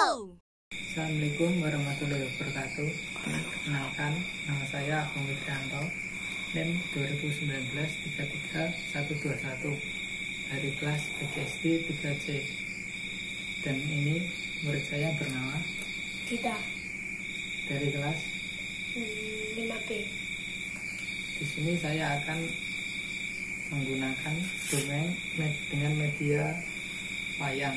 Assalamualaikum warahmatullahi wabarakatuh. Kenalkan, nama saya Agung Witrianto, NIM 2019-33121 dari kelas PGSD 3C. Dan ini murid saya bernama Gita dari kelas 5B. Di sini saya akan menggunakan dongeng dengan media wayang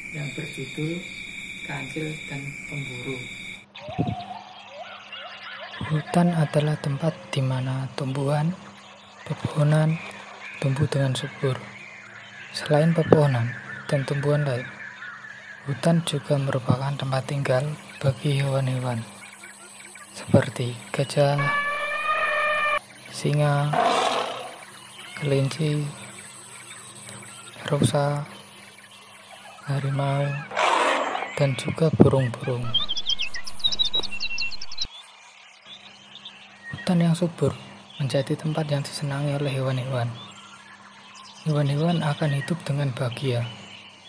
yang berjudul Kancil dan Pemburu. Hutan adalah tempat di mana tumbuhan, pepohonan tumbuh dengan subur. Selain pepohonan dan tumbuhan lain, hutan juga merupakan tempat tinggal bagi hewan-hewan seperti gajah, singa, kelinci, rusa, harimau, dan juga burung-burung. Hutan yang subur menjadi tempat yang disenangi oleh hewan-hewan. Hewan-hewan akan hidup dengan bahagia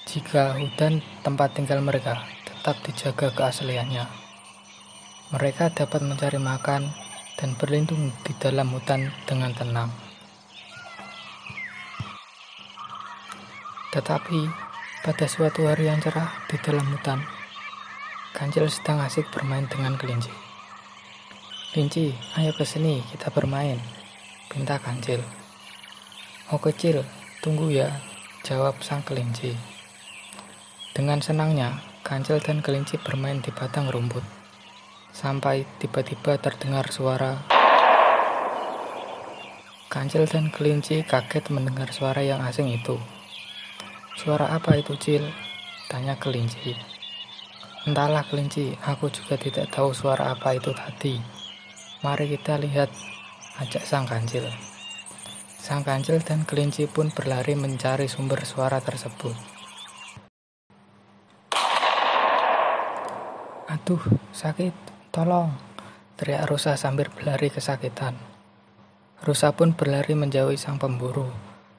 jika hutan tempat tinggal mereka tetap dijaga keasliannya. Mereka dapat mencari makan dan berlindung di dalam hutan dengan tenang. Tetapi pada suatu hari yang cerah di dalam hutan, Kancil sedang asik bermain dengan kelinci. "Kelinci, ayo ke sini, kita bermain," pinta Kancil. "Oh kecil, tunggu ya," jawab sang kelinci. Dengan senangnya, Kancil dan kelinci bermain di batang rumput, sampai tiba-tiba terdengar suara. Kancil dan kelinci kaget mendengar suara yang asing itu. "Suara apa itu, Cil?" tanya kelinci. "Entahlah kelinci, aku juga tidak tahu suara apa itu tadi. Mari kita lihat," ajak sang Kancil. Sang Kancil dan kelinci pun berlari mencari sumber suara tersebut. "Aduh, sakit, tolong!" teriak rusa sambil berlari kesakitan. Rusa pun berlari menjauhi sang pemburu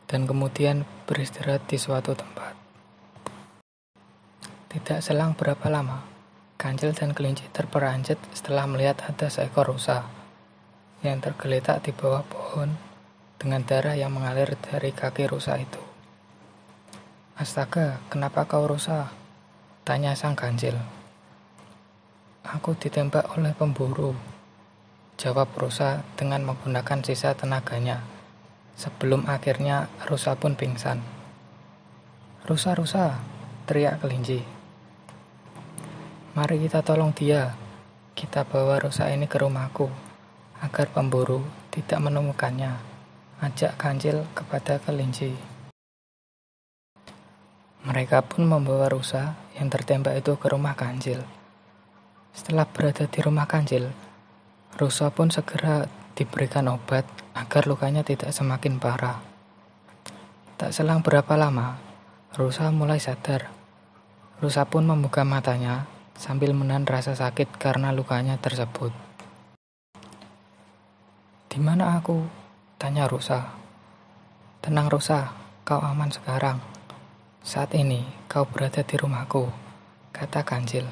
dan kemudian beristirahat di suatu tempat. Tidak selang berapa lama, Kancil dan kelinci terperanjat setelah melihat ada seekor rusa yang tergeletak di bawah pohon dengan darah yang mengalir dari kaki rusa itu. "Astaga, kenapa kau rusa?" tanya sang Kancil. "Aku ditembak oleh pemburu," jawab rusa dengan menggunakan sisa tenaganya. Sebelum akhirnya rusa pun pingsan. "Rusa, rusa!" teriak kelinci. "Mari kita tolong dia. Kita bawa rusa ini ke rumahku agar pemburu tidak menemukannya," ajak Kancil kepada kelinci. Mereka pun membawa rusa yang tertembak itu ke rumah Kancil. Setelah berada di rumah Kancil, rusa pun segera diberikan obat agar lukanya tidak semakin parah. Tak selang berapa lama, rusa mulai sadar. Rusa pun membuka matanya sambil menahan rasa sakit karena lukanya tersebut. "Di mana aku?" tanya rusa. "Tenang rusa, kau aman sekarang. Saat ini kau berada di rumahku," kata Kancil.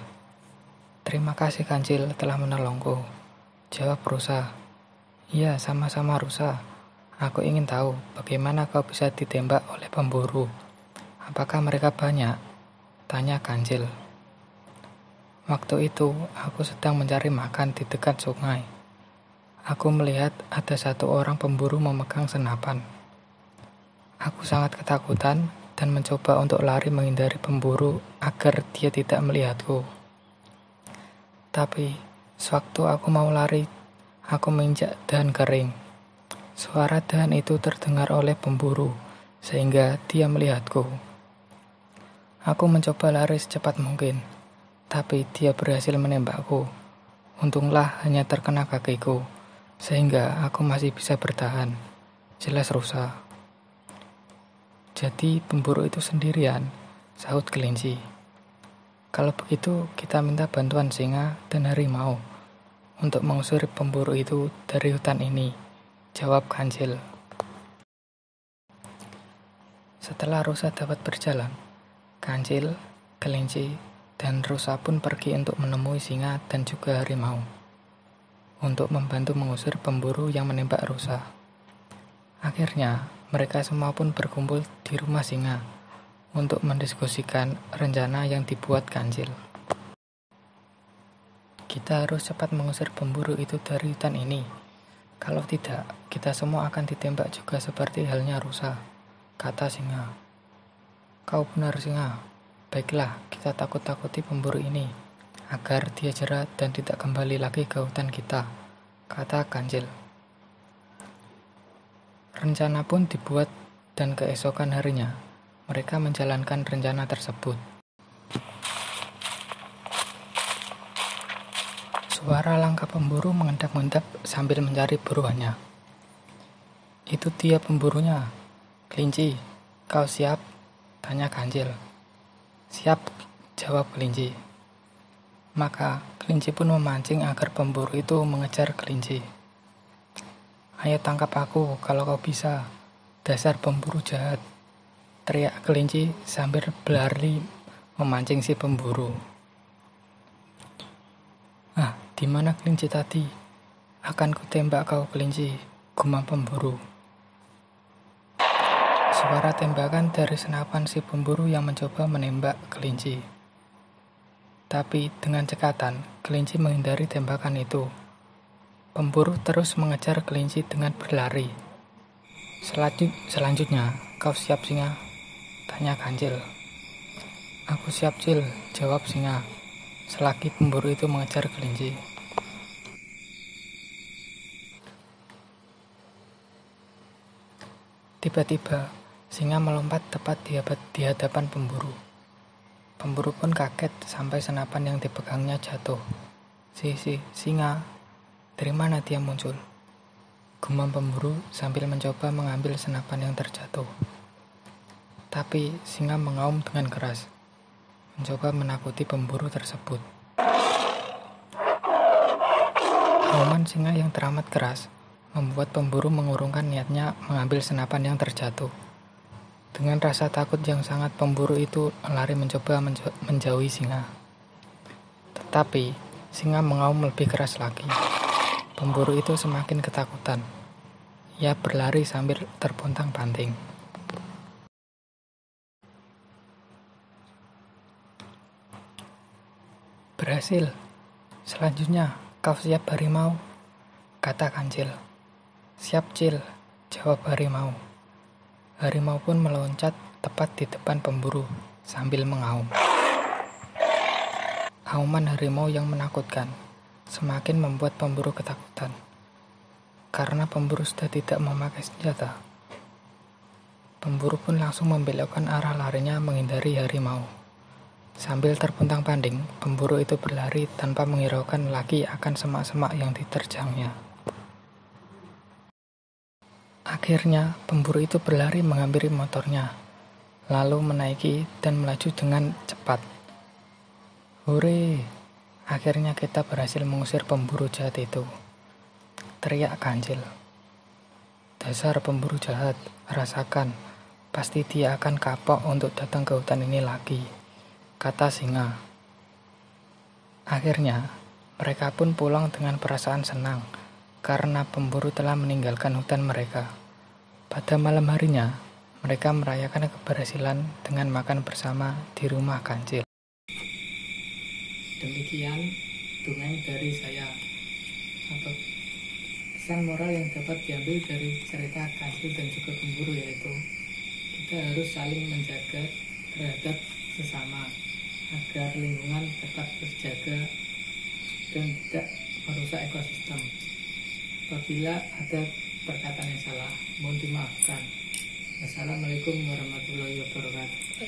"Terima kasih Kancil telah menolongku," jawab rusa. "Iya, sama-sama rusa. Aku ingin tahu bagaimana kau bisa ditembak oleh pemburu. Apakah mereka banyak?" tanya Kancil. "Waktu itu aku sedang mencari makan di dekat sungai. Aku melihat ada satu orang pemburu memegang senapan. Aku sangat ketakutan dan mencoba untuk lari menghindari pemburu agar dia tidak melihatku. Tapi sewaktu aku mau lari, aku menginjak dahan kering. Suara dahan itu terdengar oleh pemburu sehingga dia melihatku. Aku mencoba lari secepat mungkin, tapi dia berhasil menembakku. Untunglah hanya terkena kakiku, sehingga aku masih bisa bertahan," jelas rusa. "Jadi pemburu itu sendirian?" sahut kelinci. "Kalau begitu kita minta bantuan singa dan harimau untuk mengusir pemburu itu dari hutan ini," jawab Kancil. Setelah rusa dapat berjalan, Kancil, kelinci, dan rusa pun pergi untuk menemui singa dan juga harimau untuk membantu mengusir pemburu yang menembak rusa. Akhirnya, mereka semua pun berkumpul di rumah singa untuk mendiskusikan rencana yang dibuat Kancil. Kita harus cepat mengusir pemburu itu dari hutan ini. Kalau tidak, kita semua akan ditembak juga seperti halnya rusa, kata singa. Kau benar, singa. Baiklah, kita takut-takuti pemburu ini, agar dia jera dan tidak kembali lagi ke hutan kita, kata Kancil. Rencana pun dibuat dan keesokan harinya, mereka menjalankan rencana tersebut. Suara langkah pemburu mengendap-endap sambil mencari buruannya. Itu dia pemburunya. Kelinci, kau siap? Tanya Kancil. Siap, jawab kelinci. Maka kelinci pun memancing agar pemburu itu mengejar kelinci. Ayo tangkap aku kalau kau bisa, dasar pemburu jahat, teriak kelinci sambil berlari memancing si pemburu. Ah, di mana kelinci tadi? Akan kutembak kau kelinci, gumam pemburu. Suara tembakan dari senapan si pemburu yang mencoba menembak kelinci. Tapi dengan cekatan, kelinci menghindari tembakan itu. Pemburu terus mengejar kelinci dengan berlari. Selanjutnya, kau siap singa? Tanya Kancil. Aku siap Cil, jawab singa. Selagi pemburu itu mengejar kelinci. Tiba-tiba, singa melompat tepat di hadapan pemburu. Pemburu pun kaget sampai senapan yang dipegangnya jatuh. Singa, dari mana dia muncul? Gumam pemburu sambil mencoba mengambil senapan yang terjatuh. Tapi singa mengaum dengan keras, mencoba menakuti pemburu tersebut. Auman singa yang teramat keras membuat pemburu mengurungkan niatnya mengambil senapan yang terjatuh. Dengan rasa takut yang sangat, pemburu itu lari mencoba menjauhi singa. Tetapi singa mengaum lebih keras lagi. Pemburu itu semakin ketakutan. Ia berlari sambil terpontang-panting. Berhasil. Selanjutnya, kau siap harimau? Kata Kancil. Siap Cil, jawab harimau. Harimau pun meloncat tepat di depan pemburu sambil mengaum. Auman harimau yang menakutkan semakin membuat pemburu ketakutan. Karena pemburu sudah tidak memakai senjata, pemburu pun langsung membelokkan arah larinya menghindari harimau. Sambil terpontang-panting, pemburu itu berlari tanpa menghiraukan lagi akan semak-semak yang diterjangnya. Akhirnya, pemburu itu berlari menghampiri motornya, lalu menaiki dan melaju dengan cepat. Hore! Akhirnya kita berhasil mengusir pemburu jahat itu, teriak Kancil. Dasar pemburu jahat, rasakan, pasti dia akan kapok untuk datang ke hutan ini lagi, kata singa. Akhirnya, mereka pun pulang dengan perasaan senang karena pemburu telah meninggalkan hutan mereka. Pada malam harinya, mereka merayakan keberhasilan dengan makan bersama di rumah Kancil. Demikian dongeng dari saya, atau pesan moral yang dapat diambil dari cerita Kancil dan juga pemburu, yaitu kita harus saling menjaga terhadap sesama agar lingkungan tetap terjaga dan tidak merusak ekosistem. Apabila ada perkataan yang salah, mohon dimaafkan. Wassalamualaikum warahmatullahi wabarakatuh.